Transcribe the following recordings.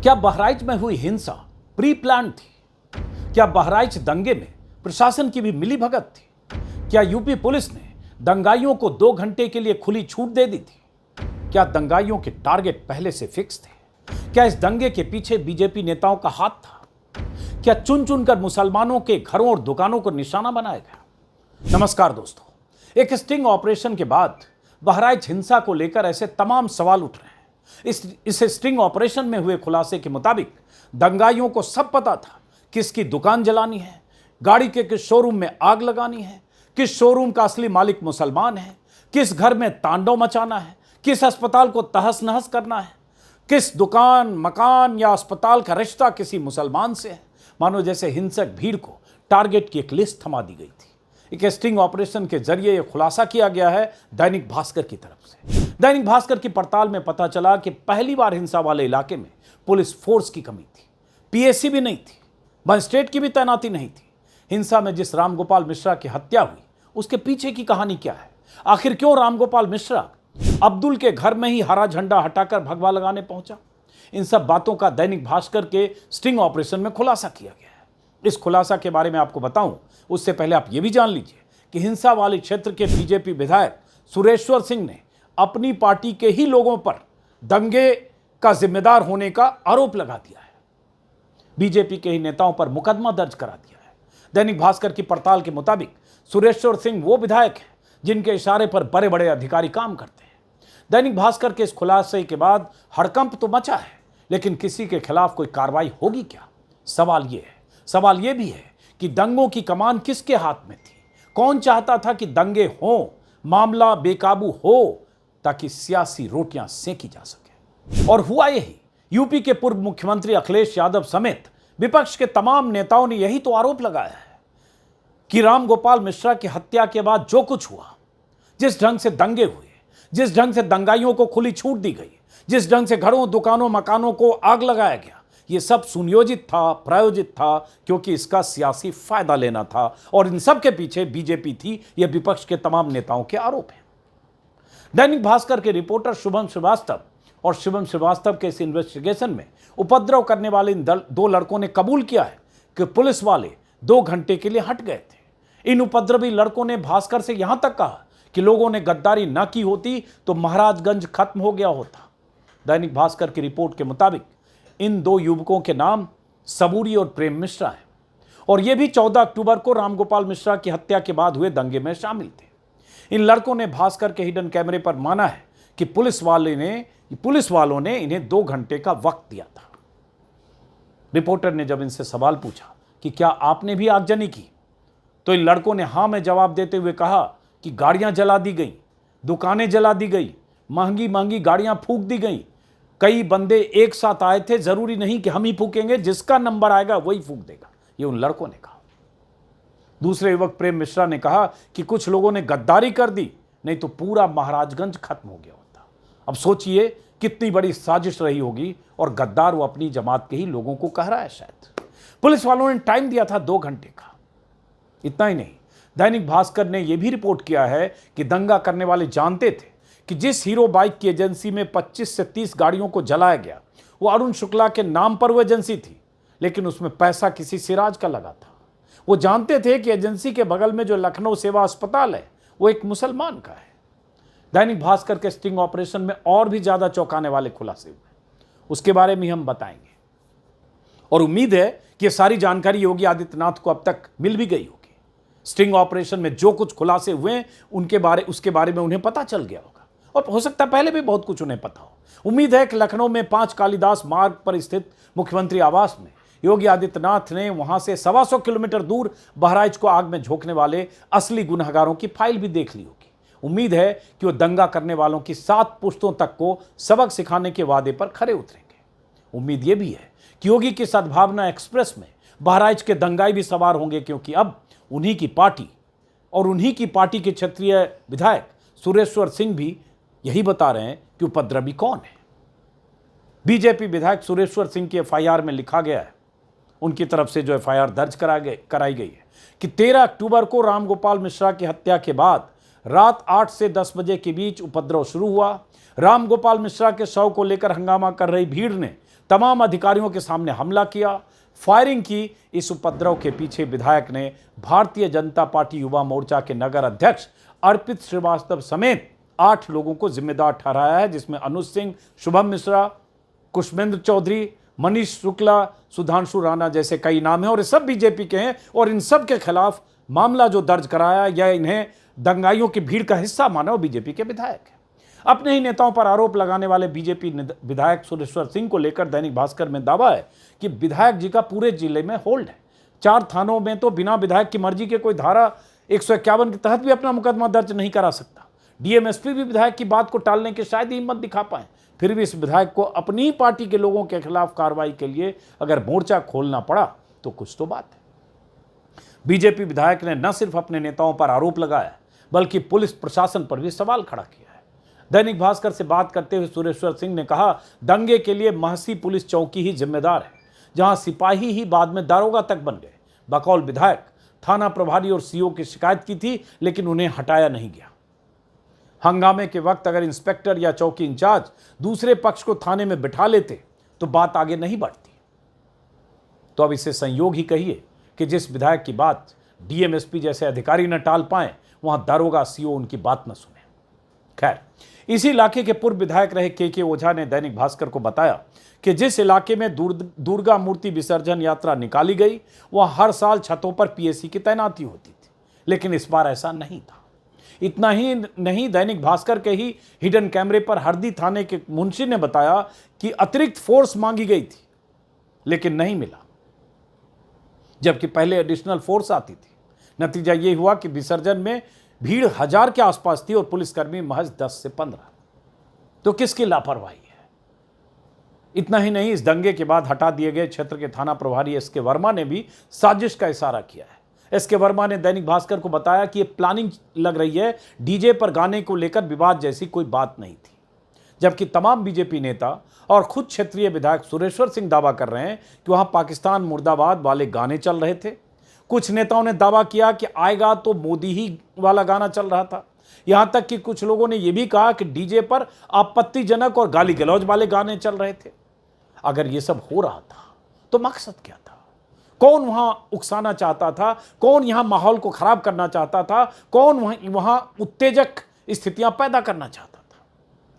क्या बहराइच में हुई हिंसा प्री प्लान थी? क्या बहराइच दंगे में प्रशासन की भी मिली भगत थी? क्या यूपी पुलिस ने दंगाइयों को 2 घंटे के लिए खुली छूट दे दी थी? क्या दंगाइयों के टारगेट पहले से फिक्स थे? क्या इस दंगे के पीछे बीजेपी नेताओं का हाथ था? क्या चुन चुनकर मुसलमानों के घरों और दुकानों को निशाना बनाया गया? नमस्कार दोस्तों, एक स्टिंग ऑपरेशन के बाद बहराइच हिंसा को लेकर ऐसे तमाम सवाल उठ रहे हैं। इस स्टिंग ऑपरेशन में हुए खुलासे के मुताबिक दंगाइयों को सब पता था किसकी दुकान जलानी है, गाड़ी के किस शोरूम में आग लगानी है, किस शोरूम का असली मालिक मुसलमान है, किस घर में तांडव मचाना है, किस अस्पताल को तहस नहस करना है, किस दुकान, मकान या अस्पताल का रिश्ता किसी मुसलमान से है। मानो जैसे हिंसक भीड़ को टारगेट की एक लिस्ट थमा दी गई थी। एक स्टिंग ऑपरेशन के जरिए यह खुलासा किया गया है दैनिक भास्कर की तरफ से। दैनिक भास्कर की पड़ताल में पता चला कि पहली बार हिंसा वाले इलाके में पुलिस फोर्स की कमी थी, पीएसी भी नहीं थी, मजिस्ट्रेट की भी तैनाती नहीं थी। हिंसा में जिस रामगोपाल मिश्रा की हत्या हुई उसके पीछे की कहानी क्या है? आखिर क्यों रामगोपाल मिश्रा अब्दुल के घर में ही हरा झंडा हटाकर भगवा लगाने पहुंचा? इन सब बातों का दैनिक भास्कर के स्टिंग ऑपरेशन में खुलासा किया गया है। इस खुलासा के बारे में आपको बताऊं उससे पहले आप ये भी जान लीजिए कि हिंसा वाले क्षेत्र के बीजेपी विधायक सुरेश्वर सिंह ने अपनी पार्टी के ही लोगों पर दंगे का जिम्मेदार होने का आरोप लगा दिया है। बीजेपी के ही नेताओं पर मुकदमा दर्ज करा दिया है। दैनिक भास्कर की पड़ताल के मुताबिक सुरेश्वर सिंह वो विधायक हैं जिनके इशारे पर बड़े बड़े अधिकारी काम करते हैं। दैनिक भास्कर के इस खुलासे के बाद हड़कंप तो मचा है, लेकिन किसी के खिलाफ कोई कार्रवाई होगी क्या? सवाल ये भी है कि दंगों की कमान किसके हाथ में थी? कौन चाहता था कि दंगे हों, मामला बेकाबू हो, ताकि सियासी रोटियां सेकी जा सके? और हुआ यही। यूपी के पूर्व मुख्यमंत्री अखिलेश यादव समेत विपक्ष के तमाम नेताओं ने यही तो आरोप लगाया है कि रामगोपाल मिश्रा की हत्या के बाद जो कुछ हुआ, जिस ढंग से दंगे हुए, जिस ढंग से दंगाइयों को खुली छूट दी गई, जिस ढंग से घरों, दुकानों, मकानों को आग लगाया गया, ये सब सुनियोजित था, प्रायोजित था, क्योंकि इसका सियासी फायदा लेना था। और इन सब के पीछे बीजेपी थी। यह विपक्ष के तमाम नेताओं के आरोप हैं। दैनिक भास्कर के रिपोर्टर शुभम श्रीवास्तव के इस इन्वेस्टिगेशन में उपद्रव करने वाले इन 2 लड़कों ने कबूल किया है कि पुलिस वाले 2 घंटे के लिए हट गए थे। इन उपद्रवी लड़कों ने भास्कर से यहां तक कहा कि लोगों ने गद्दारी न की होती तो महाराजगंज खत्म हो गया होता। दैनिक भास्कर की रिपोर्ट के मुताबिक इन 2 युवकों के नाम सबूरी और प्रेम मिश्रा हैं और ये भी 14 अक्टूबर को रामगोपाल मिश्रा की हत्या के बाद हुए दंगे में शामिल थे। इन लड़कों ने भास्कर के हिडन कैमरे पर माना है कि पुलिस वालों ने इन्हें 2 घंटे का वक्त दिया था। रिपोर्टर ने जब इनसे सवाल पूछा कि क्या आपने भी आगजनी की, तो इन लड़कों ने हां में जवाब देते हुए कहा कि गाड़ियां जला दी गई, दुकानें जला दी गई, महंगी महंगी गाड़ियां फूंक दी गई, कई बंदे एक साथ आए थे, जरूरी नहीं कि हम ही फूकेंगे, जिसका नंबर आएगा वही फूंक देगा, ये उन लड़कों ने कहा। दूसरे युवक प्रेम मिश्रा ने कहा कि कुछ लोगों ने गद्दारी कर दी, नहीं तो पूरा महाराजगंज खत्म हो गया होता। अब सोचिए कितनी बड़ी साजिश रही होगी, और गद्दार वो अपनी जमात के ही लोगों को कह रहा है। शायद पुलिस वालों ने टाइम दिया था 2 घंटे का। इतना ही नहीं, दैनिक भास्कर ने यह भी रिपोर्ट किया है कि दंगा करने वाले जानते थे कि जिस हीरो बाइक की एजेंसी में 25 से 30 गाड़ियों को जलाया गया वो अरुण शुक्ला के नाम पर वो एजेंसी थी, लेकिन उसमें पैसा किसी सिराज का लगा था। वो जानते थे कि एजेंसी के बगल में जो लखनऊ सेवा अस्पताल है वो एक मुसलमान का है। दैनिक भास्कर के स्टिंग ऑपरेशन में और भी ज्यादा चौंकाने वाले खुलासे हुए, उसके बारे में हम बताएंगे। और उम्मीद है कि सारी जानकारी योगी आदित्यनाथ को अब तक मिल भी गई होगी। स्टिंग ऑपरेशन में जो कुछ खुलासे हुए उसके बारे में उन्हें पता चल गया होगा, और हो सकता है पहले भी बहुत कुछ उन्हें पता हो। उम्मीद है कि लखनऊ में 5 कालिदास मार्ग पर स्थित मुख्यमंत्री आवास में योगी आदित्यनाथ ने वहां से 125 किलोमीटर दूर बहराइच को आग में झोंकने वाले असली गुनहगारों की फाइल भी देख ली होगी। उम्मीद है कि वो दंगा करने वालों की 7 पुश्तों तक को सबक सिखाने के वादे पर खरे उतरेंगे। उम्मीद यह भी है कि योगी की सद्भावना एक्सप्रेस में बहराइच के दंगाई भी सवार होंगे, क्योंकि अब उन्हीं की पार्टी के क्षेत्रीय विधायक सुरेश्वर सिंह भी यही बता रहे हैं कि उपद्रवी कौन है। बीजेपी विधायक सुरेश्वर सिंह की एफआईआर में लिखा गया है, उनकी तरफ से जो एफआईआर दर्ज कराई गई है कि 13 अक्टूबर को रामगोपाल मिश्रा की हत्या के बाद रात 8 से 10 बजे के बीच उपद्रव शुरू हुआ। रामगोपाल मिश्रा के शव को लेकर हंगामा कर रही भीड़ ने तमाम अधिकारियों के सामने हमला किया, फायरिंग की। इस उपद्रव के पीछे विधायक ने भारतीय जनता पार्टी युवा मोर्चा के नगर अध्यक्ष अर्पित श्रीवास्तव समेत 8 लोगों को जिम्मेदार ठहराया है, जिसमें अनुज सिंह, शुभम मिश्रा, कुशमेंद्र चौधरी, मनीष शुक्ला, सुधांशु राणा जैसे कई नाम हैं और ये सब बीजेपी के हैं। और इन सब के खिलाफ मामला जो दर्ज कराया या इन्हें दंगाइयों की भीड़ का हिस्सा माना, वो बीजेपी के विधायक है। अपने ही नेताओं पर आरोप लगाने वाले बीजेपी विधायक सुरेश्वर सिंह को लेकर दैनिक भास्कर में दावा है कि विधायक जी का पूरे जिले में होल्ड है। 4 थानों में तो बिना विधायक की मर्जी के कोई धारा 151 के तहत भी अपना मुकदमा दर्ज नहीं करा सकता। डीएमएसपी भी विधायक की बात को टालने के शायद ही हिम्मत दिखा पाए। फिर भी इस विधायक को अपनी ही पार्टी के लोगों के खिलाफ कार्रवाई के लिए अगर मोर्चा खोलना पड़ा तो कुछ तो बात है। बीजेपी विधायक ने न सिर्फ अपने नेताओं पर आरोप लगाया बल्कि पुलिस प्रशासन पर भी सवाल खड़ा किया है। दैनिक भास्कर से बात करते हुए सुरेश्वर सिंह ने कहा, दंगे के लिए महसी पुलिस चौकी ही जिम्मेदार है, जहां सिपाही ही बाद में दारोगा तक बन गए। बकौल विधायक थाना प्रभारी और सीओ की शिकायत की थी, लेकिन उन्हें हटाया नहीं गया। हंगामे के वक्त अगर इंस्पेक्टर या चौकी इंचार्ज दूसरे पक्ष को थाने में बिठा लेते तो बात आगे नहीं बढ़ती। तो अब इसे संयोग ही कहिए कि जिस विधायक की बात डीएमएसपी जैसे अधिकारी न टाल पाए, वहां दारोगा सीओ उनकी बात न सुने। खैर, इसी इलाके के पूर्व विधायक रहे के ओझा ने दैनिक भास्कर को बताया कि जिस इलाके में दुर्गा मूर्ति विसर्जन यात्रा निकाली गई, वहां हर साल छतों पर पीएसी की तैनाती होती थी, लेकिन इस बार ऐसा नहीं था। इतना ही नहीं, दैनिक भास्कर के ही हिडन कैमरे पर हरदी थाने के मुंशी ने बताया कि अतिरिक्त फोर्स मांगी गई थी, लेकिन नहीं मिला, जबकि पहले एडिशनल फोर्स आती थी। नतीजा यह हुआ कि विसर्जन में भीड़ 1000 के आसपास थी और पुलिसकर्मी महज 10 से 15। तो किसकी लापरवाही है? इतना ही नहीं, इस दंगे के बाद हटा दिए गए क्षेत्र के थाना प्रभारी एसके वर्मा ने भी साजिश का इशारा किया है। एसके वर्मा ने दैनिक भास्कर को बताया कि यह प्लानिंग लग रही है, डीजे पर गाने को लेकर विवाद जैसी कोई बात नहीं थी। जबकि तमाम बीजेपी नेता और खुद क्षेत्रीय विधायक सुरेश्वर सिंह दावा कर रहे हैं कि वहां पाकिस्तान मुर्दाबाद वाले गाने चल रहे थे। कुछ नेताओं ने दावा किया कि आएगा तो मोदी ही वाला गाना चल रहा था। यहां तक कि कुछ लोगों ने यह भी कहा कि डीजे पर आपत्तिजनक और गाली गलौज वाले गाने चल रहे थे। अगर यह सब हो रहा था तो मकसद क्या था? कौन वहां उकसाना चाहता था? कौन यहां माहौल को खराब करना चाहता था? कौन वहां उत्तेजक स्थितियां पैदा करना चाहता था?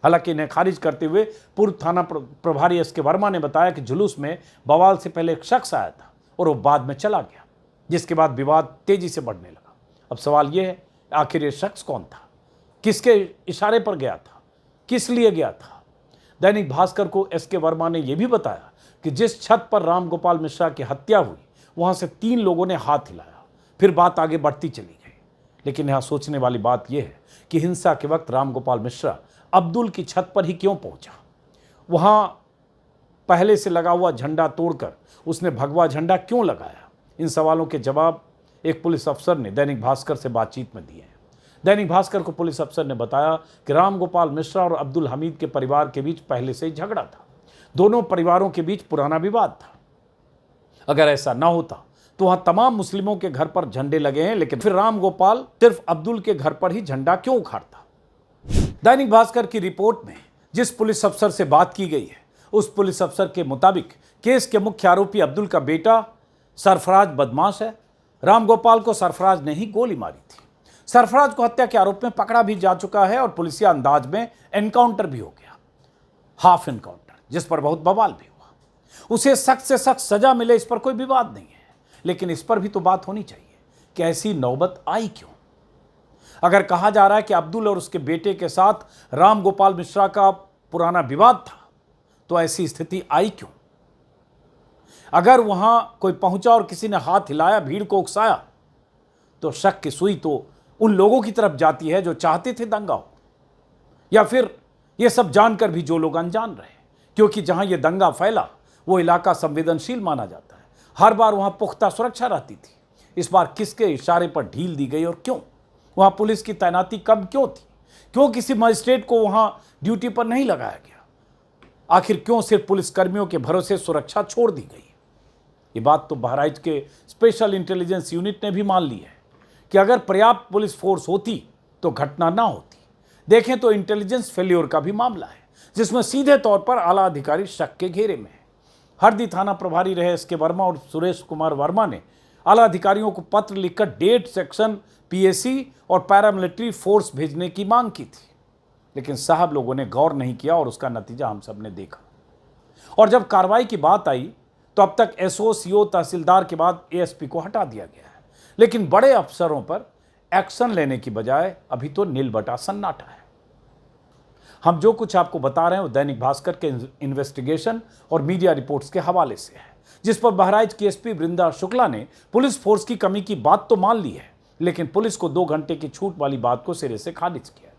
हालांकि इन्हें खारिज करते हुए पूर्व थाना प्रभारी एसके वर्मा ने बताया कि जुलूस में बवाल से पहले एक शख्स आया था और वो बाद में चला गया, जिसके बाद विवाद तेजी से बढ़ने लगा। अब सवाल यह है, आखिर ये शख्स कौन था? किसके इशारे पर गया था? किस लिए गया था? दैनिक भास्कर को एसके वर्मा ने यह भी बताया कि जिस छत पर रामगोपाल मिश्रा की हत्या हुई, वहां से 3 लोगों ने हाथ हिलाया। फिर बात आगे बढ़ती चली गई। लेकिन यहां सोचने वाली बात यह है कि हिंसा के वक्त रामगोपाल मिश्रा अब्दुल की छत पर ही क्यों पहुंचा? वहां पहले से लगा हुआ झंडा तोड़कर उसने भगवा झंडा क्यों लगाया? इन सवालों के जवाब एक पुलिस अफसर ने दैनिक भास्कर से बातचीत में दिए हैं। दैनिक भास्कर को पुलिस अफसर ने बताया कि रामगोपाल मिश्रा और अब्दुल हमीद के परिवार के बीच पहले से ही झगड़ा था। दोनों परिवारों के बीच पुराना विवाद था। अगर ऐसा ना होता तो वहां तमाम मुस्लिमों के घर पर झंडे लगे हैं, लेकिन फिर रामगोपाल सिर्फ अब्दुल के घर पर ही झंडा क्यों उखाड़ता? दैनिक भास्कर की रिपोर्ट में जिस पुलिस अफसर से बात की गई है, उस पुलिस अफसर के मुताबिक केस के मुख्य आरोपी अब्दुल का बेटा सरफराज बदमाश है। रामगोपाल को सरफराज ने ही गोली मारी थी। सरफराज को हत्या के आरोप में पकड़ा भी जा चुका है और पुलिसिया अंदाज में एनकाउंटर भी हो गया, हाफ एनकाउंटर, जिस पर बहुत बवाल भी हुआ। उसे सख्त से सख्त सजा मिले, इस पर कोई विवाद नहीं है, लेकिन इस पर भी तो बात होनी चाहिए कि ऐसी नौबत आई क्यों? अगर कहा जा रहा है कि अब्दुल और उसके बेटे के साथ रामगोपाल मिश्रा का पुराना विवाद था, तो ऐसी स्थिति आई क्यों? अगर वहां कोई पहुंचा और किसी ने हाथ हिलाया, भीड़ को उकसाया, तो शक की सुई तो उन लोगों की तरफ जाती है जो चाहते थे दंगा हो, या फिर यह सब जानकर भी जो लोग अनजान रहे, क्योंकि जहां यह दंगा फैला वो इलाका संवेदनशील माना जाता है। हर बार वहां पुख्ता सुरक्षा रहती थी। इस बार किसके इशारे पर ढील दी गई और क्यों? वहां पुलिस की तैनाती कम क्यों थी? क्यों किसी मजिस्ट्रेट को वहां ड्यूटी पर नहीं लगाया गया? आखिर क्यों सिर्फ पुलिस कर्मियों के भरोसे सुरक्षा छोड़ दी गई? ये बात तो बहराइच के स्पेशल इंटेलिजेंस यूनिट ने भी मान ली है कि अगर पर्याप्त पुलिस फोर्स होती तो घटना ना होती। देखें तो इंटेलिजेंस फेल्योर का भी मामला है, जिसमें सीधे तौर पर आला अधिकारी शक के घेरे में है। हरदी थाना प्रभारी रहे एसके वर्मा और सुरेश कुमार वर्मा ने आला अधिकारियों को पत्र लिखकर डेट सेक्शन पीएसी और पैरामिलिट्री फोर्स भेजने की मांग की थी, लेकिन साहब लोगों ने गौर नहीं किया और उसका नतीजा हम सब ने देखा। और जब कार्रवाई की बात आई तो अब तक एसओ, सीओ, तहसीलदार के बाद एएसपी को हटा दिया गया है, लेकिन बड़े अफसरों पर एक्शन लेने की बजाय अभी तो नीलबटा सन्नाटा है। हम जो कुछ आपको बता रहे हैं वो दैनिक भास्कर के इन्वेस्टिगेशन और मीडिया रिपोर्ट्स के हवाले से है, जिस पर बहराइच की एसपी वृंदा शुक्ला ने पुलिस फोर्स की कमी की बात तो मान ली है, लेकिन पुलिस को 2 घंटे की छूट वाली बात को सिरे से खारिज किया।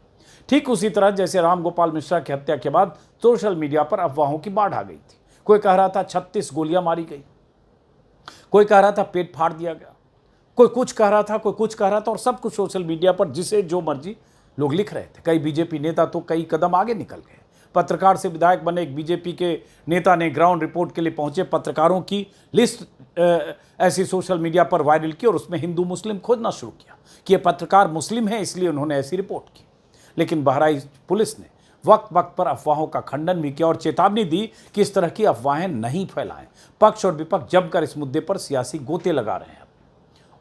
ठीक उसी तरह जैसे राम गोपाल मिश्रा की हत्या के बाद सोशल मीडिया पर अफवाहों की बाढ़ आ गई थी। कोई कह रहा था 36 गोलियां मारी गई, कोई कह रहा था पेट फाड़ दिया गया, कोई कुछ कह रहा था, कोई कुछ कह रहा था, और सब कुछ सोशल मीडिया पर जिसे जो मर्जी लोग लिख रहे थे। कई बीजेपी नेता तो कई कदम आगे निकल गए। पत्रकार से विधायक बने एक बीजेपी के नेता ने ग्राउंड रिपोर्ट के लिए पहुंचे पत्रकारों की लिस्ट ऐसी सोशल मीडिया पर वायरल की और उसमें हिंदू मुस्लिम खोजना शुरू किया कि ये पत्रकार मुस्लिम है इसलिए उन्होंने ऐसी रिपोर्ट की। लेकिन बहराइच पुलिस ने वक्त वक्त पर अफवाहों का खंडन भी किया और चेतावनी दी कि इस तरह की अफवाहें नहीं फैलाएं। पक्ष और विपक्ष जमकर इस मुद्दे पर सियासी गोते लगा रहे हैं।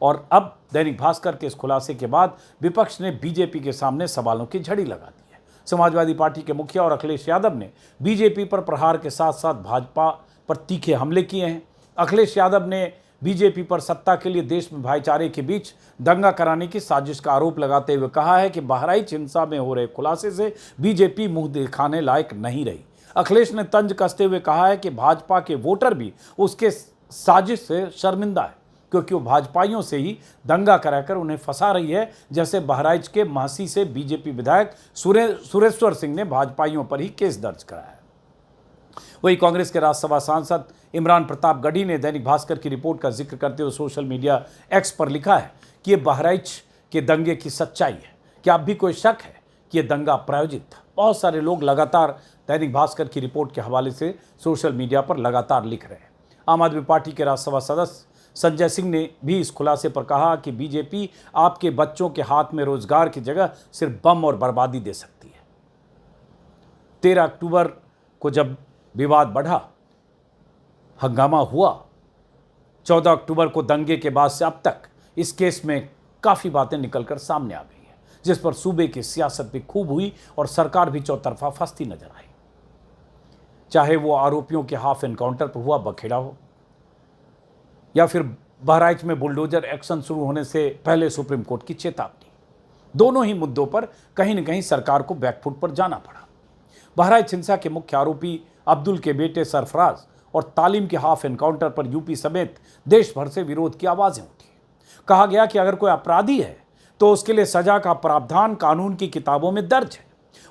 और अब दैनिक भास्कर के इस खुलासे के बाद विपक्ष ने बीजेपी के सामने सवालों की झड़ी लगा दी है। समाजवादी पार्टी के मुखिया और अखिलेश यादव ने बीजेपी पर प्रहार के साथ साथ भाजपा पर तीखे हमले किए हैं। अखिलेश यादव ने बीजेपी पर सत्ता के लिए देश में भाईचारे के बीच दंगा कराने की साजिश का आरोप लगाते हुए कहा है कि बहराइच हिंसा में हो रहे खुलासे से बीजेपी मुंह दिखाने लायक नहीं रही। अखिलेश ने तंज कसते हुए कहा है कि भाजपा के वोटर भी उसके साजिश से शर्मिंदा है, क्योंकि वो भाजपाइयों से ही दंगा कराकर उन्हें फंसा रही है, जैसे बहराइच के महासी से बीजेपी विधायक सुरेश्वर सिंह ने भाजपाइयों पर ही केस दर्ज कराया है। वही कांग्रेस के राज्यसभा सांसद इमरान प्रताप गढ़ी ने दैनिक भास्कर की रिपोर्ट का जिक्र करते हुए सोशल मीडिया एक्स पर लिखा है कि ये बहराइच के दंगे की सच्चाई है। क्या अब भी कोई शक है कि यह दंगा प्रायोजित था? बहुत सारे लोग लगातार दैनिक भास्कर की रिपोर्ट के हवाले से सोशल मीडिया पर लगातार लिख रहे हैं। आम आदमी पार्टी के राज्यसभा सदस्य संजय सिंह ने भी इस खुलासे पर कहा कि बीजेपी आपके बच्चों के हाथ में रोजगार की जगह सिर्फ बम और बर्बादी दे सकती है। 13 अक्टूबर को जब विवाद बढ़ा, हंगामा हुआ, 14 अक्टूबर को दंगे के बाद से अब तक इस केस में काफ़ी बातें निकलकर सामने आ गई हैं, जिस पर सूबे की सियासत भी खूब हुई और सरकार भी चौतरफा फंसती नजर आई। चाहे वो आरोपियों के हाफ एनकाउंटर पर हुआ बखेड़ा हो या फिर बहराइच में बुलडोजर एक्शन शुरू होने से पहले सुप्रीम कोर्ट की चेतावनी, दोनों ही मुद्दों पर कहीं न कहीं सरकार को बैकफुट पर जाना पड़ा। बहराइच हिंसा के मुख्य आरोपी अब्दुल के बेटे सरफराज और तालीम के हाफ एनकाउंटर पर यूपी समेत देश भर से विरोध की आवाजें उठी। कहा गया कि अगर कोई अपराधी है तो उसके लिए सजा का प्रावधान कानून की किताबों में दर्ज है,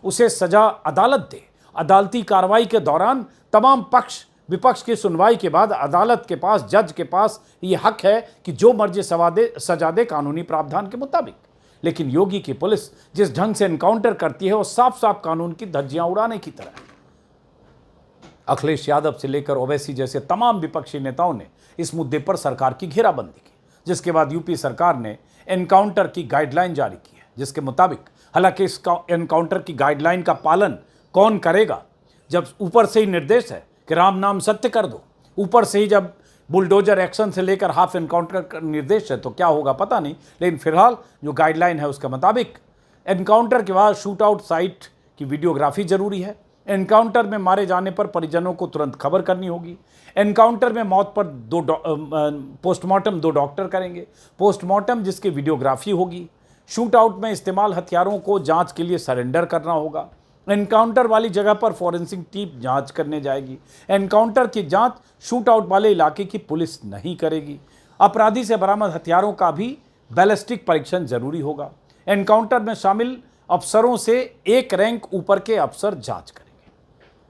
उसे सजा अदालत दे। अदालती कार्रवाई के दौरान तमाम पक्ष विपक्ष की सुनवाई के बाद अदालत के पास, जज के पास ये हक है कि जो मर्जी सजा दे कानूनी प्रावधान के मुताबिक। लेकिन योगी की पुलिस जिस ढंग से एनकाउंटर करती है वो साफ साफ कानून की धज्जियां उड़ाने की तरह है। अखिलेश यादव से लेकर ओवैसी जैसे तमाम विपक्षी नेताओं ने इस मुद्दे पर सरकार की घेराबंदी की, जिसके बाद यूपी सरकार ने एनकाउंटर की गाइडलाइन जारी की है, जिसके मुताबिक, हालांकि इस एनकाउंटर की गाइडलाइन का पालन कौन करेगा जब ऊपर से ही निर्देश है कि राम नाम सत्य कर दो, ऊपर से ही जब बुलडोजर एक्शन से लेकर हाफ एनकाउंटर का निर्देश है, तो क्या होगा पता नहीं। लेकिन फिलहाल जो गाइडलाइन है उसके मुताबिक एनकाउंटर के बाद शूट आउट साइट की वीडियोग्राफी जरूरी है। एनकाउंटर में मारे जाने पर परिजनों को तुरंत खबर करनी होगी। एनकाउंटर में मौत पर पोस्टमार्टम 2 डॉक्टर करेंगे। पोस्टमार्टम जिसकी वीडियोग्राफी होगी। शूट आउट में इस्तेमाल हथियारों को जांच के लिए सरेंडर करना होगा। एनकाउंटर वाली जगह पर फॉरेंसिक टीम जांच करने जाएगी। एनकाउंटर की जांच शूट आउट वाले इलाके की पुलिस नहीं करेगी। अपराधी से बरामद हथियारों का भी बैलिस्टिक परीक्षण जरूरी होगा। एनकाउंटर में शामिल अफसरों से 1 रैंक ऊपर के अफसर जांच करेंगे।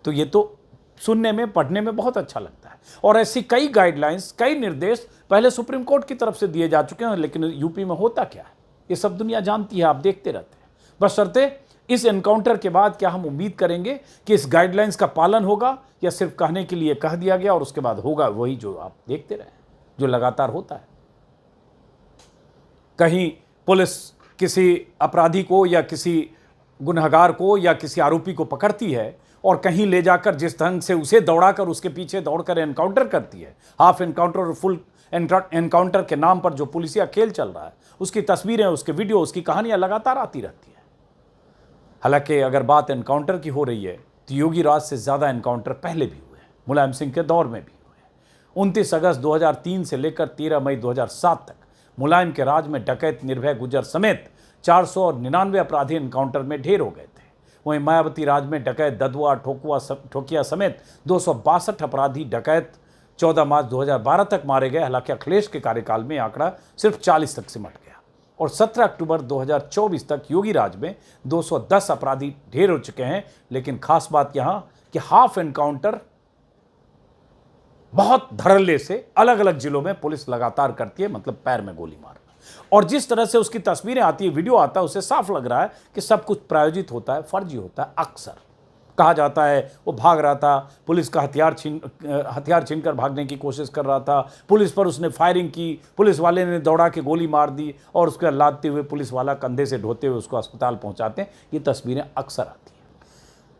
तो ये तो सुनने में, पढ़ने में बहुत अच्छा लगता है। और ऐसी कई गाइडलाइंस, कई निर्देश पहले सुप्रीम कोर्ट की तरफ से दिए जा चुके हैं, लेकिन यूपी में होता क्या है ये सब दुनिया जानती है, आप देखते रहते हैं। बशर्ते इस एनकाउंटर के बाद क्या हम उम्मीद करेंगे कि इस गाइडलाइंस का पालन होगा, या सिर्फ कहने के लिए कह दिया गया और उसके बाद होगा वही जो आप देखते रहे, जो लगातार होता है। कहीं पुलिस किसी अपराधी को या किसी गुनहगार को या किसी आरोपी को पकड़ती है, और कहीं ले जाकर जिस ढंग से उसे दौड़ाकर उसके पीछे दौड़कर एनकाउंटर करती है, हाफ एनकाउंटर और फुल एनकाउंटर के नाम पर जो पुलिसिया खेल चल रहा है, उसकी तस्वीरें, उसके वीडियो, उसकी कहानियां लगातार आती रहती है। हालांकि अगर बात एनकाउंटर की हो रही है तो योगी राज से ज़्यादा एनकाउंटर पहले भी हुए, मुलायम सिंह के दौर में भी हुए। 29 अगस्त 2003 से लेकर 13 मई 2007 तक मुलायम के राज में डकैत, निर्भय, गुजर समेत 499 अपराधी एनकाउंटर में ढेर हो गए थे। वहीं मायावती राज में डकैत, ददुआ, ठोकिया समेत 262 अपराधी डकैत 14 मार्च 2012 तक मारे गए। हालांकि अखिलेश के कार्यकाल में आंकड़ा सिर्फ 40 तक सिमट गया और 17 अक्टूबर 2024 तक योगी राज में 210 अपराधी ढेर हो चुके हैं। लेकिन खास बात यहां कि हाफ एनकाउंटर बहुत धड़ल्ले से अलग अलग जिलों में पुलिस लगातार करती है, मतलब पैर में गोली मारना। और जिस तरह से उसकी तस्वीरें आती है, वीडियो आता है, उससे साफ लग रहा है कि सब कुछ प्रायोजित होता है, फर्जी होता है। अक्सर कहा जाता है वो भाग रहा था, पुलिस का हथियार छीनकर भागने की कोशिश कर रहा था, पुलिस पर उसने फायरिंग की, पुलिस वाले ने दौड़ा के गोली मार दी और उसके लादते हुए पुलिस वाला कंधे से ढोते हुए उसको अस्पताल पहुंचाते हैं। ये तस्वीरें अक्सर आती हैं।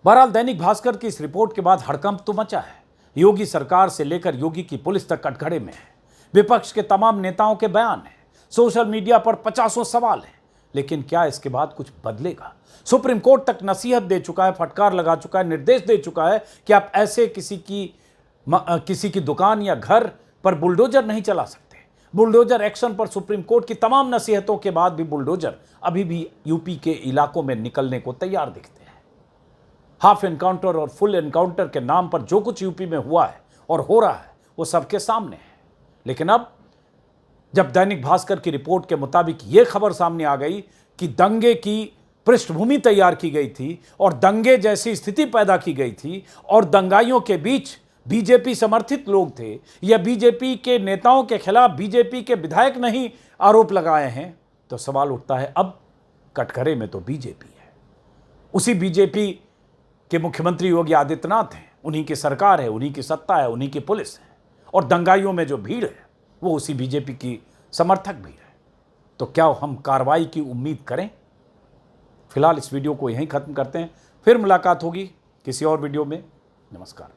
बहरहाल दैनिक भास्कर की इस रिपोर्ट के बाद हड़कंप तो मचा है। योगी सरकार से लेकर योगी की पुलिस तक कटघरे में है। विपक्ष के तमाम नेताओं के बयान हैं, सोशल मीडिया पर 50 सवाल हैं। लेकिन क्या इसके बाद कुछ बदलेगा? सुप्रीम कोर्ट तक नसीहत दे चुका है, फटकार लगा चुका है, निर्देश दे चुका है कि आप ऐसे किसी की दुकान या घर पर बुलडोजर नहीं चला सकते। बुलडोजर एक्शन पर सुप्रीम कोर्ट की तमाम नसीहतों के बाद भी बुलडोजर अभी भी यूपी के इलाकों में निकलने को तैयार दिखते हैं। हाफ एनकाउंटर और फुल एनकाउंटर के नाम पर जो कुछ यूपी में हुआ है और हो रहा है वो सबके सामने है। लेकिन अब जब दैनिक भास्कर की रिपोर्ट के मुताबिक ये खबर सामने आ गई कि दंगे की पृष्ठभूमि तैयार की गई थी और दंगे जैसी स्थिति पैदा की गई थी और दंगाइयों के बीच बीजेपी समर्थित लोग थे या बीजेपी के नेताओं के खिलाफ बीजेपी के विधायक नहीं आरोप लगाए हैं, तो सवाल उठता है अब कटघरे में तो बीजेपी है। उसी बीजेपी के मुख्यमंत्री योगी आदित्यनाथ हैं, उन्हीं की सरकार है, उन्हीं की सत्ता है, उन्हीं की पुलिस है और दंगाइयों में जो भीड़ है वो उसी बीजेपी की समर्थक भी है। तो क्या हम कार्रवाई की उम्मीद करें? फिलहाल इस वीडियो को यहीं खत्म करते हैं, फिर मुलाकात होगी किसी और वीडियो में। नमस्कार।